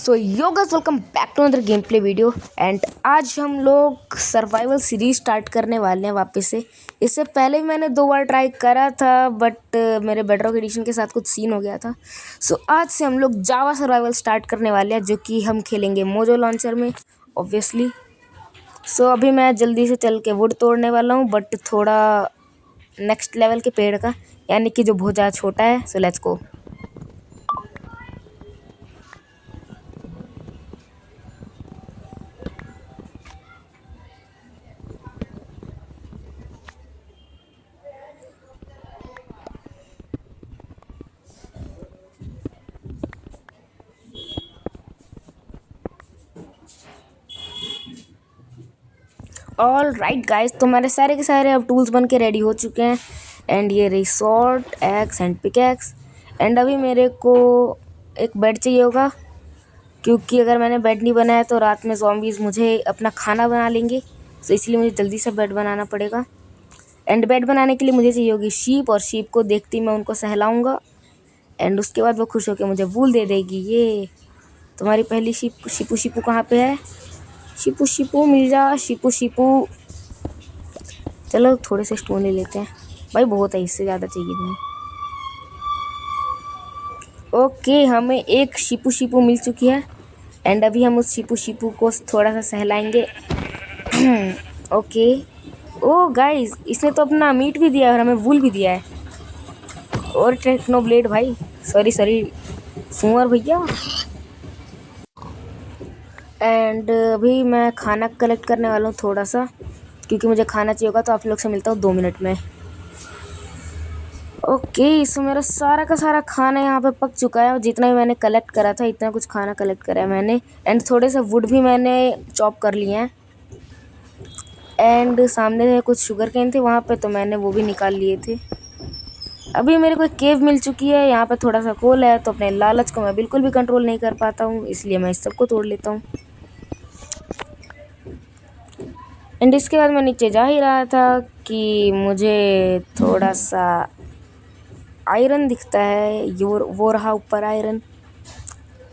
So yo guys welcome back to another game play video. And आज हम लोग survival series start करने वाले हैं वापस से। इससे पहले भी मैंने 2 बार ट्राई करा था बट मेरे बेडरॉक एडिशन के साथ कुछ सीन हो गया था। सो आज से हम लोग जावा सर्वाइवल स्टार्ट करने वाले हैं, जो कि हम खेलेंगे मोजो लॉन्चर में ऑब्वियसली। सो अभी मैं जल्दी से चल के वुड तोड़ने वाला हूँ, बट थोड़ा नेक्स्ट लेवल के पेड़ का, यानी कि जो बहुत ज़्यादा छोटा है। So let's go. All right guys, तो मेरे सारे के सारे अब टूल्स बन के रेडी हो चुके हैं। एंड ये रही sword, x and pickaxe. And अभी मेरे को एक बेड चाहिए होगा, क्योंकि अगर मैंने बेड नहीं बनाया तो रात में ज़ॉम्बीज़ मुझे अपना खाना बना लेंगे। तो इसलिए मुझे जल्दी से बेड बनाना पड़ेगा। एंड बेड बनाने के लिए मुझे चाहिए होगी शीप, और शीप को देखते ही मैं उनको सहलाऊँगा। एंड उसके बाद वो खुश होकर मुझे वूल दे देगी। ये तुम्हारी पहली शीप। शिपू शिपू कहाँ पे है? शिपू शिपू मिल जा, शिपू शिपू। चलो थोड़े से स्टोन ले लेते हैं भाई, बहुत है, इससे ज़्यादा चाहिए नहीं। ओके, हमें एक शिपू शिपू मिल चुकी है। एंड अभी हम उस शिपू शिपू को थोड़ा सा सहलाएंगे। ओके। ओ गाइस, इसने तो अपना मीट भी दिया है और हमें वूल भी दिया है। और टेक्नो ब्लेड भाई, सॉरी सॉरी सुअर भैया। एंड अभी मैं खाना कलेक्ट करने वाला हूँ थोड़ा सा, क्योंकि मुझे खाना चाहिए होगा। तो आप लोग से मिलता हूँ 2 मिनट में। ओके, सो मेरा सारा का सारा खाना यहाँ पे पक चुका है, और जितना भी मैंने कलेक्ट करा था इतना कुछ खाना कलेक्ट करा है मैंने। एंड थोड़े से वुड भी मैंने चॉप कर लिए हैं। एंड सामने कुछ शुगर केन थे वहाँ पे, तो मैंने वो भी निकाल लिए थे। अभी मेरे को एक केव मिल चुकी है। यहाँ पे थोड़ा सा कोल है, तो अपने लालच को मैं बिल्कुल भी कंट्रोल नहीं कर पाता हूँ, इसलिए मैं इस सबको तोड़ लेता हूँ। एंड इसके बाद मैं नीचे जा ही रहा था कि मुझे थोड़ा सा आयरन दिखता है। वो रहा ऊपर आयरन।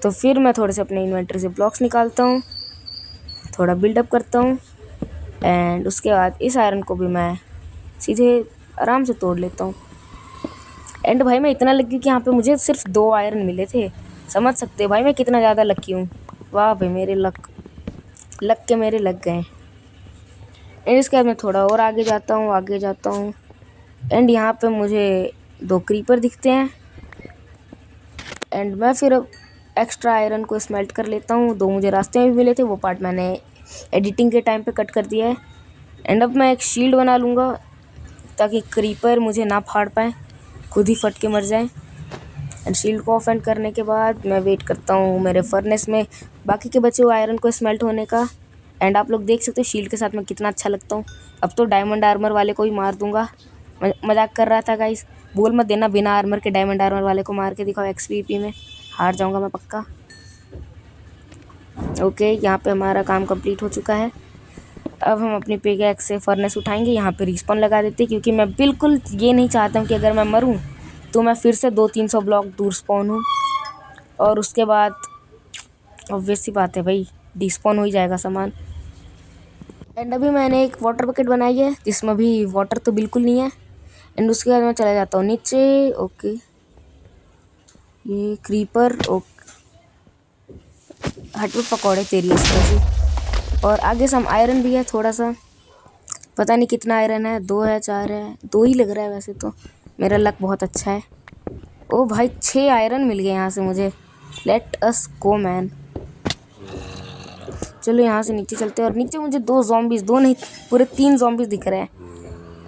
तो फिर मैं थोड़े से अपने इन्वेंटरी से ब्लॉक्स निकालता हूँ, थोड़ा बिल्डअप करता हूँ। एंड उसके बाद इस आयरन को भी मैं सीधे आराम से तोड़ लेता हूँ। एंड भाई मैं इतना लकी कि यहाँ पे मुझे सिर्फ 2 आयरन मिले थे। समझ सकते हो भाई मैं कितना ज़्यादा लकी हूँ। वाह भाई, मेरे लक के मेरे लग गए। एंड इसके बाद मैं थोड़ा और आगे जाता हूँ। एंड यहाँ पे मुझे 2 क्रीपर दिखते हैं। एंड मैं फिर एक्स्ट्रा आयरन को स्मेल्ट कर लेता हूँ। 2 मुझे रास्ते में भी मिले थे, वो पार्ट मैंने एडिटिंग के टाइम पे कट कर दिया है। एंड अब मैं एक शील्ड बना लूँगा, ताकि क्रीपर मुझे ना फाड़ पाए, खुद ही फट के मर जाए। एंड शील्ड को ऑफ एंड करने के बाद मैं वेट करता हूँ मेरे फर्नेस में बाकी के बचे हुए आयरन को स्मेल्ट होने का। एंड आप लोग देख सकते हो शील्ड के साथ मैं कितना अच्छा लगता हूँ। अब तो डायमंड आर्मर वाले को ही मार दूंगा। मजाक कर रहा था गाइस, बोल मत देना बिना आर्मर के डायमंड आर्मर वाले को मार के दिखाओ एक्सपीपी में। हार जाऊंगा मैं पक्का। ओके, यहाँ पे हमारा काम कंप्लीट हो चुका है। अब हम अपनी पिकैक्स से फर्नेस उठाएंगे, यहाँ पे रिस्पॉन लगा देते, क्योंकि मैं बिल्कुल ये नहीं चाहता हूँ कि अगर मैं मरूँ तो मैं फिर से 200-300 ब्लॉक दूर स्पॉन हूँ। और उसके बाद ऑब्वियस सी बात है भाई, डिस्पॉन हो ही जाएगा सामान। एंड अभी मैंने एक वाटर बकेट बनाई है, जिसमें अभी वाटर तो बिल्कुल नहीं है। एंड उसके बाद मैं चला जाता हूँ नीचे। ओके, ये क्रीपर ओके, हट में पकौड़े तेरी इसकी। और आगे से हम आयरन भी है थोड़ा सा, पता नहीं कितना आयरन है, 2 है 4 है, 2 ही लग रहा है वैसे तो। मेरा लक बहुत अच्छा है। ओ भाई 6 आयरन मिल गए यहाँ से मुझे। Let us go man. चलो यहाँ से नीचे चलते हैं। और नीचे मुझे 2 ज़ॉम्बीज़, 2 नहीं पूरे 3 ज़ॉम्बीज़ दिख रहे हैं।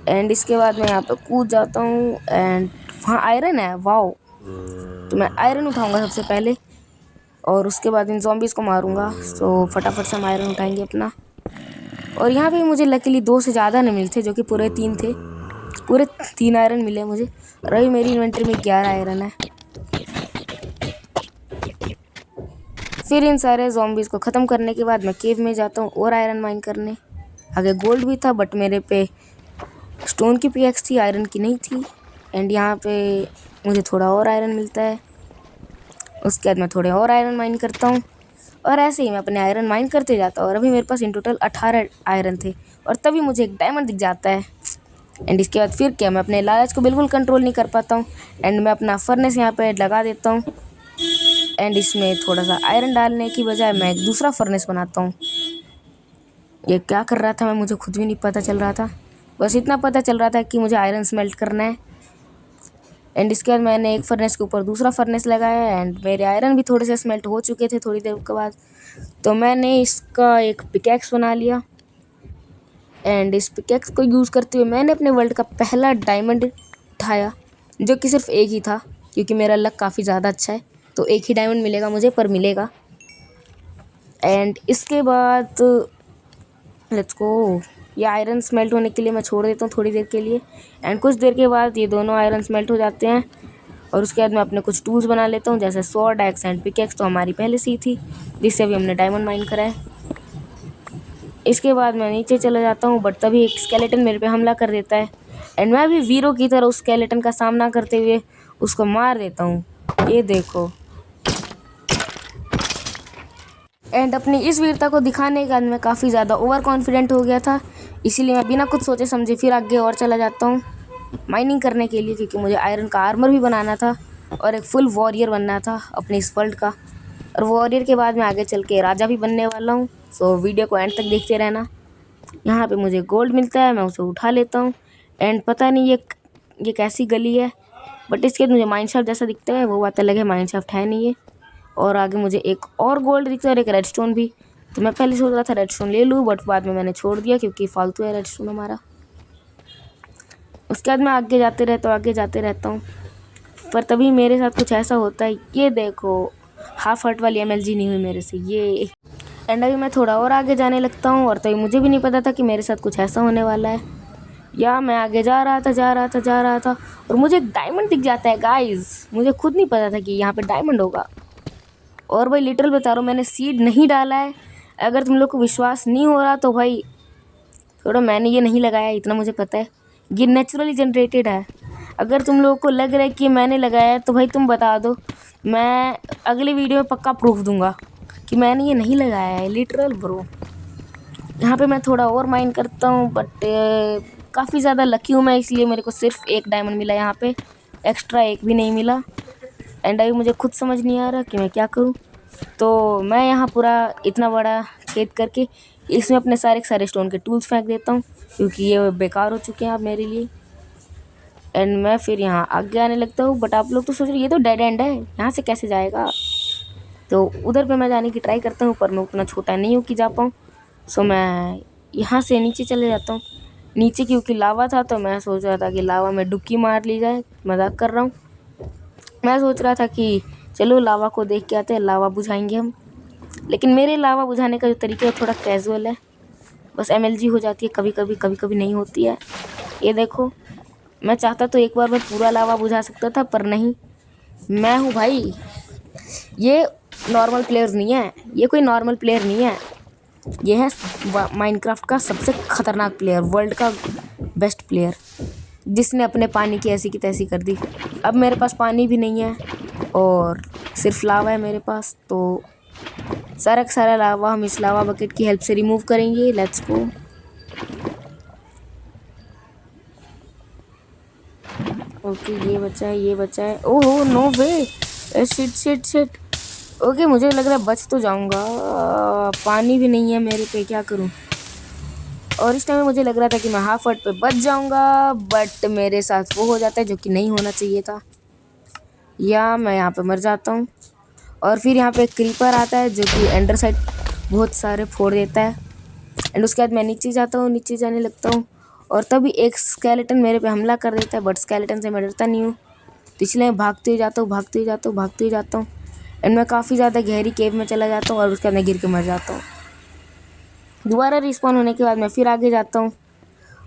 एंड इसके बाद मैं यहाँ पे कूद जाता हूँ। एंड वहाँ आयरन है, वाओ। तो मैं आयरन उठाऊँगा सबसे पहले, और उसके बाद इन ज़ॉम्बीज़ को मारूँगा। तो फटाफट से हम आयरन उठाएंगे अपना। और यहाँ पे मुझे लकीली 2 से ज़्यादा नहीं मिलते, जो कि पूरे 3 थे। पूरे 3 आयरन मिले मुझे। और अभी मेरी इन्वेंटरी में 11 आयरन है। फिर इन सारे ज़ॉम्बीज़ को ख़त्म करने के बाद मैं केव में जाता हूँ और आयरन माइन करने। आगे गोल्ड भी था, बट मेरे पे स्टोन की पिकैक्स थी, आयरन की नहीं थी। एंड यहाँ पे मुझे थोड़ा और आयरन मिलता है। उसके बाद मैं थोड़े और आयरन माइन करता हूँ। और ऐसे ही मैं अपने आयरन माइन करते जाता हूँ और अभी मेरे पास इन टोटल 18 आयरन थे। और तभी मुझे एक डायमंड दिख जाता है। एंड इसके बाद फिर क्या, मैं अपने लालच को बिल्कुल कंट्रोल नहीं कर पाता हूँ। एंड मैं अपना फर्नेस यहाँ पे लगा देता हूँ। एंड इसमें थोड़ा सा आयरन डालने की बजाय मैं एक दूसरा फर्नेस बनाता हूँ। ये क्या कर रहा था मैं, मुझे खुद भी नहीं पता चल रहा था। बस इतना पता चल रहा था कि मुझे आयरन स्मेल्ट करना है। एंड इसके बाद मैंने एक फर्नेस के ऊपर दूसरा फर्नेस लगाया एंड मेरे आयरन भी थोड़े से स्मेल्ट हो चुके थे थोड़ी देर के बाद। तो मैंने इसका एक पिकैक्स बना लिया। एंड इस पिकैक्स को यूज़ करते हुए मैंने अपने वर्ल्ड का पहला डायमंड उठाया, जो कि सिर्फ एक ही था क्योंकि मेरा लक काफ़ी ज़्यादा अच्छा है। तो एक ही डायमंड मिलेगा मुझे, पर मिलेगा। एंड इसके बाद लेट्स गो। ये आयरन स्मेल्ट होने के लिए मैं छोड़ देता हूँ थोड़ी देर के लिए। एंड कुछ देर के बाद ये दोनों आयरन स्मेल्ट हो जाते हैं और उसके बाद मैं अपने कुछ टूल्स बना लेता हूँ, जैसे स्वॉर्ड, एक्स एंड पिकैक्स तो हमारी पहले से ही थी, जिससे भी हमने डायमंड माइन करा है। इसके बाद मैं नीचे चला जाता हूँ, बट तभी एक स्केलेटन मेरे पे हमला कर देता है। एंड मैं भी वीरों की तरह उस स्केलेटन का सामना करते हुए उसको मार देता हूँ। ये देखो। एंड अपनी इस वीरता को दिखाने के बाद मैं काफ़ी ज़्यादा ओवर कॉन्फिडेंट हो गया था, इसीलिए मैं बिना कुछ सोचे समझे फिर आगे और चला जाता हूँ माइनिंग करने के लिए, क्योंकि मुझे आयरन का आर्मर भी बनाना था और एक फुल वॉरियर बनना था अपने इस वर्ल्ड का। और वॉरियर के बाद मैं आगे चल के राजा भी बनने वाला हूँ। सो वीडियो को एंड तक देखते रहना। यहाँ पे मुझे गोल्ड मिलता है, मैं उसे उठा लेता हूँ। एंड पता नहीं ये कैसी गली है, बट इसके बाद मुझे माइनशाफ्ट जैसा दिखता है, वो बात अलग है, माइनशाफ्ट है नहीं ये। और आगे मुझे एक और गोल्ड दिखता है और एक रेडस्टोन भी। तो मैं पहले सोच रहा था रेडस्टोन ले लूँ, बट बाद में मैंने छोड़ दिया क्योंकि फालतू है रेडस्टोन हमारा। उसके बाद मैं आगे जाते रहता हूँ। पर तभी मेरे साथ कुछ ऐसा होता है, ये देखो, हाफ हर्ट वाली एमएलजी नहीं हुई मेरे से ये। एंड अभी मैं थोड़ा और आगे जाने लगता हूँ और तभी मुझे भी नहीं पता था कि मेरे साथ कुछ ऐसा होने वाला है। या मैं आगे जा रहा था और मुझे एक डायमंड दिख जाता है गाइस। मुझे खुद नहीं पता था कि यहाँ पे डायमंड होगा। और भाई लिटरल बता रहा हूँ, मैंने सीड नहीं डाला है। अगर तुम लोग को विश्वास नहीं हो रहा तो भाई थोड़ा, मैंने ये नहीं लगाया, इतना मुझे पता है। ये नेचुरली जनरेटेड है। अगर तुम लोगों को लग रहा है कि मैंने लगाया है तो भाई तुम बता दो, मैं अगली वीडियो में पक्का प्रूफ दूंगा कि मैंने ये नहीं लगाया है, लिटरल ब्रो। यहाँ पे मैं थोड़ा और माइन करता हूँ, बट काफ़ी ज़्यादा लकी हूँ मैं, इसलिए मेरे को सिर्फ एक डायमंड मिला यहाँ पे, एक्स्ट्रा एक भी नहीं मिला। एंड अभी मुझे खुद समझ नहीं आ रहा कि मैं क्या करूँ। तो मैं यहाँ पूरा इतना बड़ा छेद करके इसमें अपने सारे स्टोन के टूल्स फेंक देता हूँ, क्योंकि ये बेकार हो चुके हैं अब मेरे लिए। एंड मैं फिर यहाँ आगे आने लगता हूँ, बट आप लोग तो सोच रहे ये तो डेड एंड है, यहाँ से कैसे जाएगा। तो उधर पे मैं जाने की ट्राई करता हूँ, पर मैं उतना छोटा नहीं हूँ कि जा पाऊँ। सो मैं यहाँ से नीचे चले जाता हूँ। नीचे क्योंकि लावा था तो मैं सोच रहा था कि लावा में डुबकी मार ली जाए, मजाक कर रहा हूँ। मैं सोच रहा था कि चलो लावा को देख के आते हैं, लावा बुझाएंगे हम। लेकिन मेरे लावा बुझाने का जो तरीका है थोड़ा कैजुअल है, बस एमएलजी हो जाती है कभी कभी नहीं होती है। ये देखो, मैं चाहता तो एक बार में पूरा लावा बुझा सकता था, पर नहीं, मैं हूँ भाई। ये नॉर्मल प्लेयर नहीं है, ये कोई नॉर्मल प्लेयर नहीं है, ये है माइनक्राफ्ट का सबसे ख़तरनाक प्लेयर, वर्ल्ड का बेस्ट प्लेयर, जिसने अपने पानी की ऐसी की तैसी कर दी। अब मेरे पास पानी भी नहीं है और सिर्फ लावा है मेरे पास, तो सारा का सारा लावा हम इस लावा बकेट की हेल्प से रिमूव करेंगे। Let's go. ओके, ये बचा है। ओहो नो वे, शिट। ओके, मुझे लग रहा है बच तो जाऊंगा। पानी भी नहीं है मेरे पे, क्या करूं। और इस टाइम मुझे लग रहा था कि मैं हाफ हर्ट पे बच जाऊंगा, बट मेरे साथ वो हो जाता है जो कि नहीं होना चाहिए था, या मैं यहाँ पे मर जाता हूँ। और फिर यहाँ पे एक क्रीपर आता है जो कि एंडर साइड बहुत सारे फोड़ देता है। एंड उसके बाद मैं नीचे जाता हूँ, नीचे जाने लगता हूँ और तभी एक स्केलेटन मेरे पे हमला कर देता है, बट स्केलेटन से मैं डरता नहीं हूँ, तो इसलिए भागते ही जाता हूँ। एंड मैं काफ़ी ज़्यादा गहरी केव में चला जाता हूँ और उसके अंदर गिर के मर जाता हूँ। दोबारा रिस्पॉन होने के बाद मैं फिर आगे जाता हूँ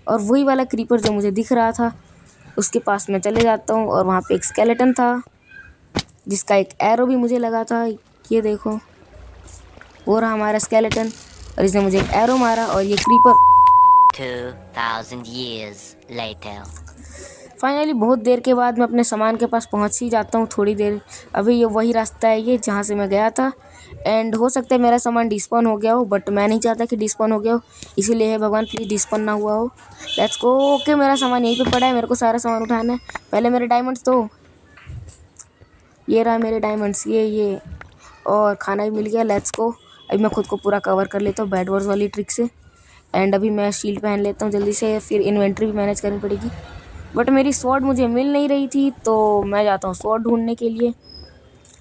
और वही वाला क्रीपर जो मुझे दिख रहा था उसके पास मैं चले जाता हूँ और वहाँ पे एक स्केलेटन था जिसका एक एरो भी मुझे लगा था। ये देखो, वो रहा हमारा स्केलेटन और इसने मुझे एक एरो मारा और ये क्रीपर 2000 years later. फाइनली बहुत देर के बाद मैं अपने सामान के पास पहुंच ही जाता हूं। थोड़ी देर, अभी ये वही रास्ता है ये जहां से मैं गया था। एंड हो सकता है मेरा सामान डिस्पॉन हो गया हो, बट मैं नहीं चाहता कि डिस्पॉन हो गया हो, इसीलिए है भगवान प्लीज़ डिस्पॉन ना हुआ हो। Let's go. ओके मेरा सामान यहीं पे पड़ा है, मेरे को सारा सामान उठाना है। पहले मेरे डायमंड्स तो ये रहा मेरे डायमंड्स, ये और खाना भी मिल गया। Let's go. अभी मैं खुद को पूरा कवर कर लेता हूँ बैड वॉर्स वाली ट्रिक से। एंड अभी मैं शील्ड पहन लेता हूँ जल्दी से, फिर इन्वेंट्री भी मैनेज करनी पड़ेगी। बट मेरी स्वॉर्ड मुझे मिल नहीं रही थी, तो मैं जाता हूँ स्वॉर्ड ढूंढने के लिए।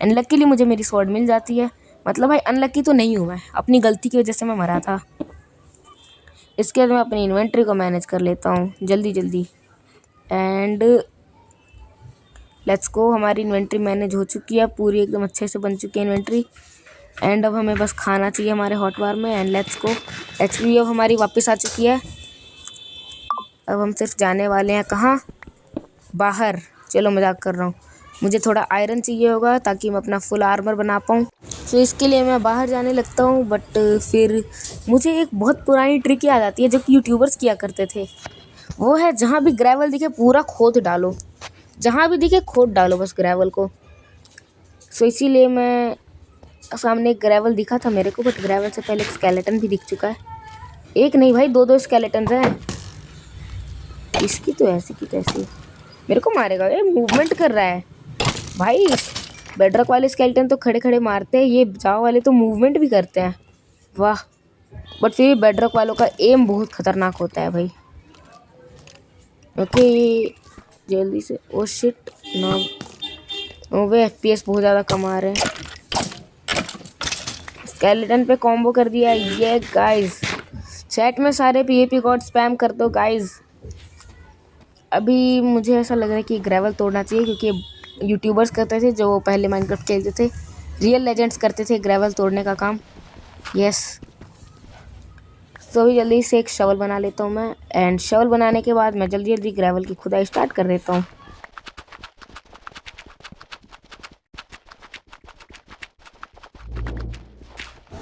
एंड लकीली मुझे मेरी स्वॉर्ड मिल जाती है। मतलब भाई अनलकी तो नहीं हूँ मैं, अपनी गलती की वजह से मैं मरा था। इसके बाद मैं अपनी इन्वेंट्री को मैनेज कर लेता हूँ जल्दी जल्दी। And let's go. हमारी इन्वेंट्री मैनेज हो चुकी है पूरी, एकदम अच्छे से बन चुकी है इन्वेंट्री। एंड अब हमें बस खाना चाहिए हमारे हॉट बार में। And let's go. एचपी अब हमारी वापस आ चुकी है। अब हम सिर्फ जाने वाले हैं कहाँ, बाहर। चलो मजाक कर रहा हूँ। मुझे थोड़ा आयरन चाहिए होगा ताकि मैं अपना फुल आर्मर बना पाऊँ। तो इसके लिए मैं बाहर जाने लगता हूँ। बट फिर मुझे एक बहुत पुरानी ट्रिक याद आती है जो कि यूट्यूबर्स किया करते थे। वो है जहाँ भी ग्रेवल दिखे पूरा खोद डालो, जहाँ भी दिखे खोद डालो बस ग्रेवल को। सो इसीलिए मैं सामने एक ग्रेवल दिखा था मेरे को, बट ग्रेवल से पहले एक स्केलेटन भी दिख चुका है। एक नहीं भाई, दो स्केलेटन्स हैं। इसकी तो ऐसी की तैसी मेरे को मारेगा। ये मूवमेंट कर रहा है भाई। बेडरॉक वाले स्केलेटन तो खड़े खड़े मारते हैं, ये जाव वाले तो मूवमेंट भी करते हैं। वाह। बट फिर बेडरॉक वालों का एम बहुत खतरनाक होता है भाई। ओके जल्दी से। ओ शिट नो, वे एफपीएस बहुत ज़्यादा कम आ रहे हैं। स्केलेटन पे कॉम्बो कर दिया ये गाइस। चैट में सारे पीवीपी गॉड स्पैम कर दो गाइस। अभी मुझे ऐसा लग रहा है कि ग्रेवल तोड़ना चाहिए, क्योंकि यूट्यूबर्स करते थे जो पहले माइनक्राफ्ट खेलते थे, रियल लेजेंड्स करते थे ग्रेवल तोड़ने का काम। यस। तो अभी जल्दी से एक शवल बना लेता हूँ मैं। एंड शवल बनाने के बाद मैं जल्दी जल्दी ग्रेवल की खुदाई स्टार्ट कर देता हूँ।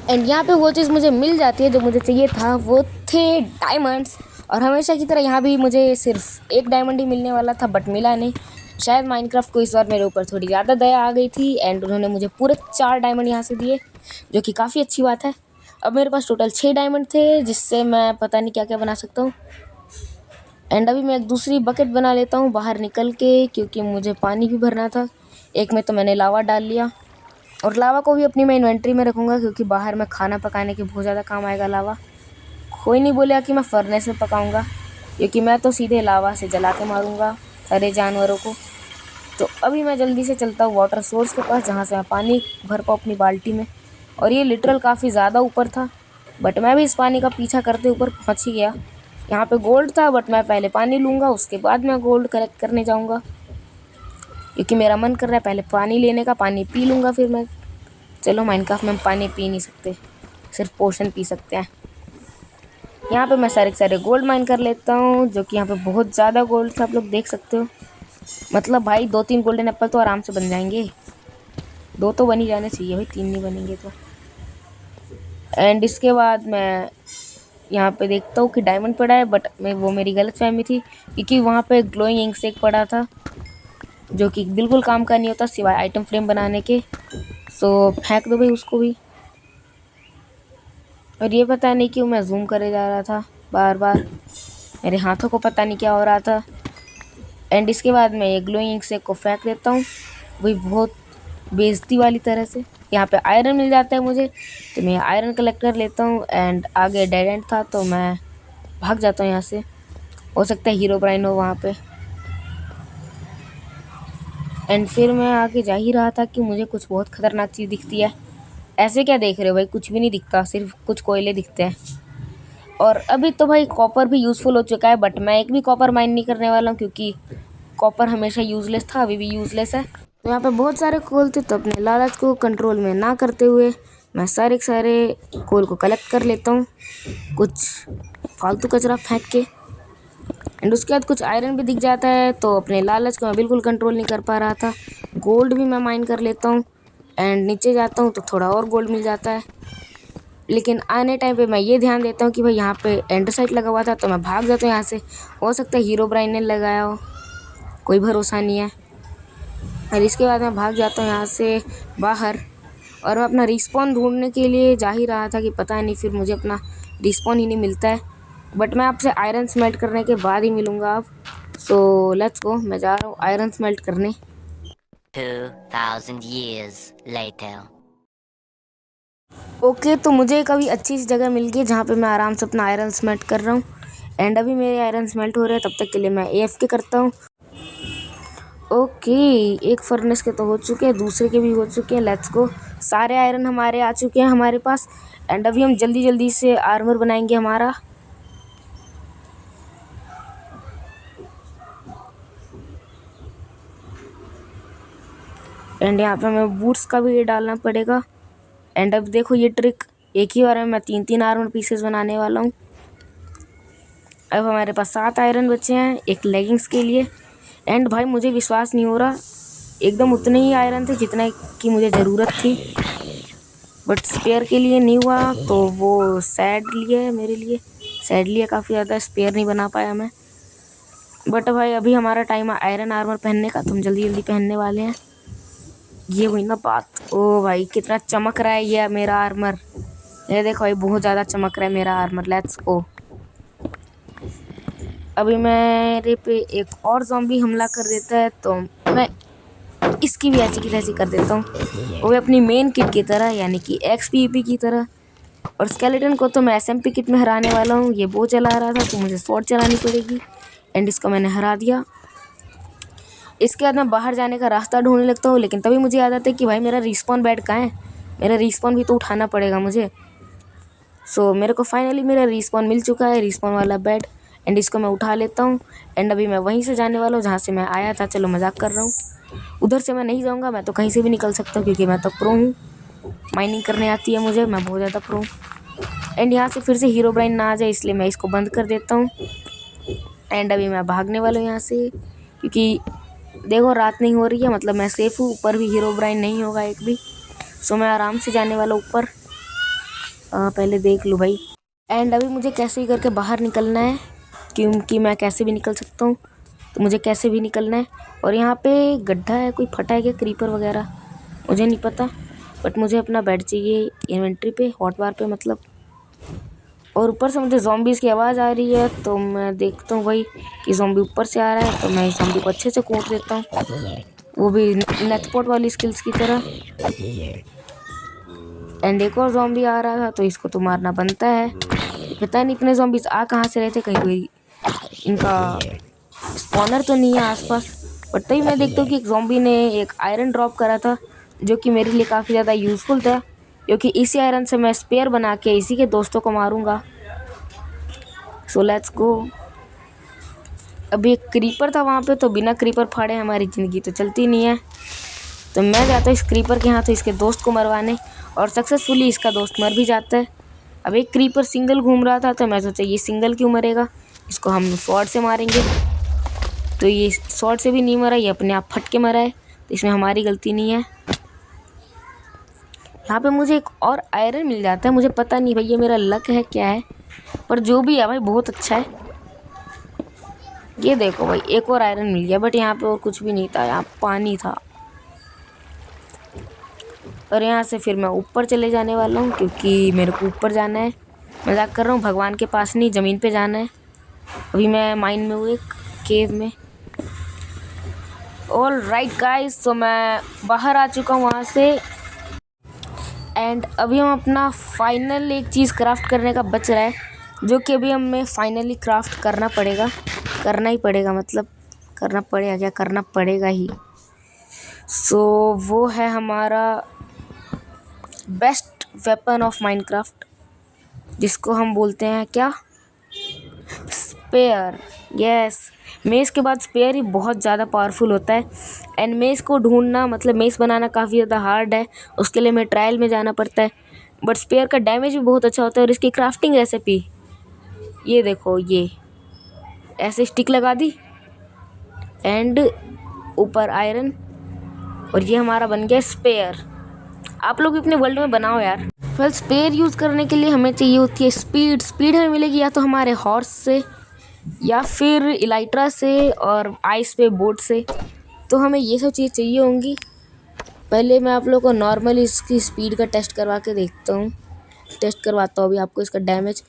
एंड यहाँ पे वो चीज़ मुझे मिल जाती है जो मुझे चाहिए था, वो थे डायमंड्स। और हमेशा की तरह यहाँ भी मुझे सिर्फ एक डायमंड ही मिलने वाला था, बट मिला नहीं। शायद माइनक्राफ्ट को इस बार मेरे ऊपर थोड़ी ज़्यादा दया आ गई थी, एंड उन्होंने मुझे पूरे 4 डायमंड यहाँ से दिए, जो कि काफ़ी अच्छी बात है। अब मेरे पास टोटल 6 डायमंड थे, जिससे मैं पता नहीं क्या क्या बना सकता हूँ। एंड अभी मैं एक दूसरी बकेट बना लेता हूँ बाहर निकल के, क्योंकि मुझे पानी भी भरना था। एक में तो मैंने लावा डाल लिया, और लावा को भी अपनी मैं इन्वेंट्री में रखूँगा, क्योंकि बाहर में खाना पकाने के बहुत ज़्यादा काम आएगा लावा। कोई नहीं बोलेगा कि मैं फर्नेस में पकाऊँगा, क्योंकि मैं तो सीधे लावा से जला के मारूँगा सारे जानवरों को। तो अभी मैं जल्दी से चलता हूँ वाटर सोर्स के पास, जहाँ से मैं पानी भर पाऊँ अपनी बाल्टी में। और ये लिटरल काफ़ी ज़्यादा ऊपर था, बट मैं भी इस पानी का पीछा करते ऊपर पहुँच ही गया। यहाँ पे गोल्ड था, बट मैं पहले पानी लूँगा, उसके बाद मैं गोल्ड कलेक्ट करने जाऊँगा, क्योंकि मेरा मन कर रहा है पहले पानी लेने का। पानी पी लूँगा फिर मैं। चलो माइनक्राफ्ट में हम पानी पी नहीं सकते, सिर्फ पोशन पी सकते हैं। यहाँ पे मैं सारे के सारे गोल्ड माइन कर लेता हूँ, जो कि यहाँ पे बहुत ज़्यादा गोल्ड था, आप लोग देख सकते हो। मतलब भाई 2-3 गोल्डन एप्पल तो आराम से बन जाएंगे। 2 तो बन ही जाने चाहिए भाई, 3 नहीं बनेंगे तो। एंड इसके बाद मैं यहाँ पे देखता हूँ कि डायमंड पड़ा है, बट वो मेरी गलतफहमी थी, क्योंकि वहाँ पे ग्लोइंग इंक स्टिक पड़ा था, जो कि बिल्कुल काम का नहीं होता सिवाय आइटम फ्रेम बनाने के। सो फेंक दो भाई उसको भी। और ये पता नहीं क्यों मैं जूम करे जा रहा था बार बार, मेरे हाथों को पता नहीं क्या हो रहा था। एंड इसके बाद मैं ये ग्लोइंग इंक स्टिक को फेंक देता हूँ, वही बहुत बेइज्जती वाली तरह से। यहाँ पे आयरन मिल जाता है मुझे, तो मैं आयरन कलेक्ट कर लेता हूँ। एंड आगे डेड एंड था, तो मैं भाग जाता हूँ यहाँ से। हो सकता है हीरो ब्राइन हो वहाँ पे। एंड फिर मैं आगे जा ही रहा था कि मुझे कुछ बहुत ख़तरनाक चीज़ दिखती है। ऐसे क्या देख रहे हो भाई, कुछ भी नहीं दिखता, सिर्फ कुछ कोयले दिखते हैं। और अभी तो भाई कॉपर भी यूज़फुल हो चुका है, बट मैं एक भी कॉपर माइन नहीं करने वाला हूँ, क्योंकि कॉपर हमेशा यूज़लेस था, अभी भी यूज़लेस है। तो यहाँ पे बहुत सारे कोल थे, तो अपने लालच को कंट्रोल में ना करते हुए मैं सारे के सारे कोल को कलेक्ट कर लेता हूँ, कुछ फालतू कचरा फेंक के। एंड उसके बाद कुछ आयरन भी दिख जाता है, तो अपने लालच को मैं बिल्कुल कंट्रोल नहीं कर पा रहा था। गोल्ड भी मैं माइन कर लेता हूँ। एंड नीचे जाता हूँ तो थोड़ा और गोल्ड मिल जाता है, लेकिन आने टाइम पे मैं ये ध्यान देता हूँ कि भाई यहाँ पे एंडरसाइट लगा हुआ था, तो मैं भाग जाता हूँ यहाँ से। हो सकता है हीरो ब्राइन ने लगाया हो, कोई भरोसा नहीं है। और इसके बाद मैं भाग जाता हूँ यहाँ से बाहर। और मैं अपना रिस्पॉन ढूंढने के लिए जा ही रहा था कि पता नहीं फिर मुझे अपना रिस्पॉन ही नहीं मिलता है। बट मैं आपसे आयरन स्मेल्ट करने के बाद ही मिलूँगा अब। सो लेट्स गो, मैं जा रहा हूँ आयरन स्मेल्ट करने। 2000 years later. ओके, तो मुझे कभी अच्छी सी जगह मिल गई जहाँ पे मैं आराम से अपना आयरन स्मेल्ट कर रहा हूँ। एंड अभी मेरे आयरन स्मेल्ट हो रहे हैं, तब तक के लिए मैं AFK करता हूँ। ओके, एक फर्नेस के तो हो चुके हैं, दूसरे के भी हो चुके हैं। लेट्स गो, सारे आयरन हमारे आ चुके हैं हमारे पास। एंड अभी हम जल्दी जल्दी से आर्मर बनाएंगे हमारा। एंड यहाँ पे हमें बूट्स का भी ये डालना पड़ेगा। एंड अब देखो ये ट्रिक, एक ही बार में मैं 3-3 आयरन पीसेस बनाने वाला हूँ। अब हमारे पास 7 आयरन बचे हैं एक लेगिंग्स के लिए। एंड भाई मुझे विश्वास नहीं हो रहा, एकदम उतने ही आयरन थे जितना की मुझे ज़रूरत थी। बट स्पेयर के लिए नहीं हुआ, तो वो सैडली है मेरे लिए, सैडली है काफ़ी ज़्यादा, स्पेयर नहीं बना पाया मैं। बट भाई अभी हमारा टाइम है आयरन आर्मर पहनने का, तो हम जल्दी जल्दी पहनने वाले हैं। ये हुई ना बात। ओ भाई कितना चमक रहा है ये मेरा आर्मर, ये देखो भाई बहुत ज़्यादा चमक रहा है मेरा आर्मर। लेट्स गो, अभी मेरे पे एक और ज़ॉम्बी हमला कर देता है, तो मैं इसकी भी ऐसी की तैसी कर देता हूँ, वो भी अपनी मेन किट की तरह, यानी कि XPP की तरह। और स्केलेटन को तो मैं SMP किट में हराने वाला हूँ। ये वो चला रहा था तो मुझे स्वॉर्ड चलानी पड़ेगी। एंड इसको मैंने हरा दिया। इसके बाद मैं बाहर जाने का रास्ता ढूंढने लगता हूँ, लेकिन तभी मुझे याद आता है कि भाई मेरा रिस्पॉन बेड कहाँ है, मेरा रिस्पॉन भी तो उठाना पड़ेगा मुझे। सो मेरे को फाइनली मेरा रिस्पॉन मिल चुका है, रिस्पॉन वाला बेड। एंड इसको मैं उठा लेता हूँ। एंड अभी मैं वहीं से जाने वाला हूँ जहाँ से मैं आया था। चलो मजाक कर रहा हूँ, उधर से मैं नहीं जाऊँगा, मैं तो कहीं से भी निकल सकता हूँ क्योंकि मैं तो प्रो हूँ, माइनिंग करने आती है मुझे, मैं बहुत ज़्यादा प्रो हूँ। एंड यहाँ से फिर से हीरोब्राइन ना आ जाए इसलिए मैं इसको बंद कर देता हूँ। एंड अभी मैं भागने वाला हूँ यहाँ से, क्योंकि देखो रात नहीं हो रही है, मतलब मैं सेफ़ हूँ, ऊपर भी हीरोब्राइन नहीं होगा एक भी। सो मैं आराम से जाने वाला ऊपर, पहले देख लूँ भाई। एंड अभी मुझे कैसे भी करके बाहर निकलना है, क्योंकि मैं कैसे भी निकल सकता हूँ, तो मुझे कैसे भी निकलना है। और यहाँ पे गड्ढा है, कोई फटा है क्या, क्रीपर वगैरह, मुझे नहीं पता। बट मुझे अपना बेड चाहिए इन्वेंट्री पे, हॉटबार पे मतलब। और ऊपर से मुझे ज़ॉम्बीज़ की आवाज़ आ रही है, तो मैं देखता हूँ भाई कि ज़ॉम्बी ऊपर से आ रहा है, तो मैं इस ज़ॉम्बी को अच्छे से कूट देता हूँ, वो भी नेटस्पॉट वाली स्किल्स की तरह। एंड एक और ज़ॉम्बी आ रहा था, तो इसको तो मारना बनता है। पता नहीं इतने ज़ॉम्बीज़ आ कहाँ से रहे थे, कहीं कोई इनका स्पॉनर तो नहीं है आसपास। बट तभी मैं देखता हूँ कि एक ज़ॉम्बी ने एक आयरन ड्रॉप करा था, जो कि मेरे लिए काफ़ी ज़्यादा यूज़फुल था, क्योंकि इसी आयरन से मैं स्पेयर बना के इसी के दोस्तों को मारूंगा। So let's go. अभी एक क्रीपर था वहाँ पे, तो बिना क्रीपर फाड़े हमारी ज़िंदगी तो चलती नहीं है। तो मैं जाता हूँ इस क्रीपर के यहाँ तो इसके दोस्त को मरवाने, और सक्सेसफुली इसका दोस्त मर भी जाता है। अब एक क्रीपर सिंगल घूम रहा था, तो मैं सोचा ये सिंगल क्यों मरेगा, इसको हम स्वॉर्ड से मारेंगे। तो ये स्वॉर्ड से भी नहीं मरा, ये अपने आप फट के मरा है, तो इसमें हमारी गलती नहीं है। यहाँ पे मुझे एक और आयरन मिल जाता है, मुझे पता नहीं भाई ये मेरा लक है क्या है, पर जो भी है भाई बहुत अच्छा है। ये देखो भाई एक और आयरन मिल गया, बट यहाँ पे और कुछ भी नहीं था, यहाँ पानी था। और यहाँ से फिर मैं ऊपर चले जाने वाला हूँ, क्योंकि मेरे को ऊपर जाना है। मजाक कर रहा हूँ, भगवान के पास नहीं, ज़मीन पे जाना है। अभी मैं माइन में हूँ एक केव में। ऑल राइट गाइस, तो मैं बाहर आ चुका हूँ वहाँ से। एंड अभी हम अपना फाइनल एक चीज़ क्राफ्ट करने का बच रहा है, जो कि अभी हमें फाइनली क्राफ्ट करना पड़ेगा, करना ही पड़ेगा, मतलब करना पड़ेगा क्या, करना पड़ेगा ही। सो वो है हमारा बेस्ट वेपन ऑफ माइनक्राफ्ट, जिसको हम बोलते हैं क्या, स्पेयर। यस, मेस के बाद स्पेयर ही बहुत ज़्यादा पावरफुल होता है। एंड मेस को ढूंढना, मतलब मेस बनाना काफ़ी ज़्यादा हार्ड है, उसके लिए हमें ट्रायल में जाना पड़ता है। बट स्पेयर का डैमेज भी बहुत अच्छा होता है। और इसकी क्राफ्टिंग रेसिपी ये देखो, ये ऐसे स्टिक लगा दी एंड ऊपर आयरन, और ये हमारा बन गया स्पेयर। आप लोग अपने वर्ल्ड में बनाओ यार। वेल, स्पेयर यूज़ करने के लिए हमें चाहिए होती है स्पीड। स्पीड हमें मिलेगी या तो हमारे हॉर्स से, या फिर इलाइट्रा से, और आइस पे बोट से। तो हमें ये सब चीज़ चाहिए होंगी। पहले मैं आप लोग को नॉर्मली इसकी स्पीड का टेस्ट करवाता हूँ अभी आपको इसका डैमेज।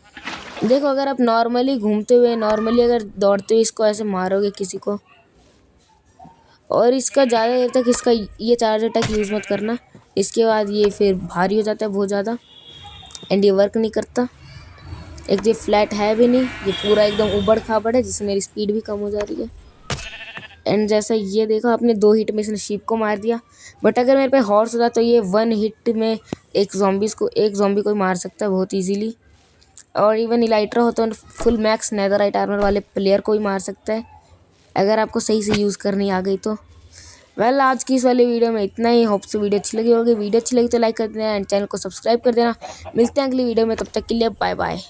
देखो अगर आप नॉर्मली घूमते हुए नॉर्मली अगर दौड़ते हुए इसको ऐसे मारोगे किसी को, और इसका ज़्यादा देर तक इसका ये चार्ज अटैक यूज़ मत करना, इसके बाद ये फिर भारी हो जाता है बहुत ज़्यादा एंड ये वर्क नहीं करता। एक ये फ्लैट है भी नहीं, ये पूरा एकदम उबड़ खाबड़ है जिससे मेरी स्पीड भी कम हो जा रही है। एंड जैसा ये देखा आपने 2 हिट में इसने शीप को मार दिया, बट अगर मेरे पे हॉर्स होता तो ये 1 हिट में एक ज़ॉम्बी को मार सकता है बहुत ईजीली। और इवन इलाइट्रा हो तो फुल मैक्स नेदरराइट आर्मर वाले प्लेयर को भी मार सकता है अगर आपको सही से यूज़ करनी आ गई तो। वेल आज की इस वाली वीडियो में इतना ही। होप से वीडियो अच्छी लगी होगी। वीडियो अच्छी लगी तो लाइक कर देना एंड चैनल को सब्सक्राइब कर देना। मिलते हैं अगली वीडियो में, तब तक के लिए बाय बाय।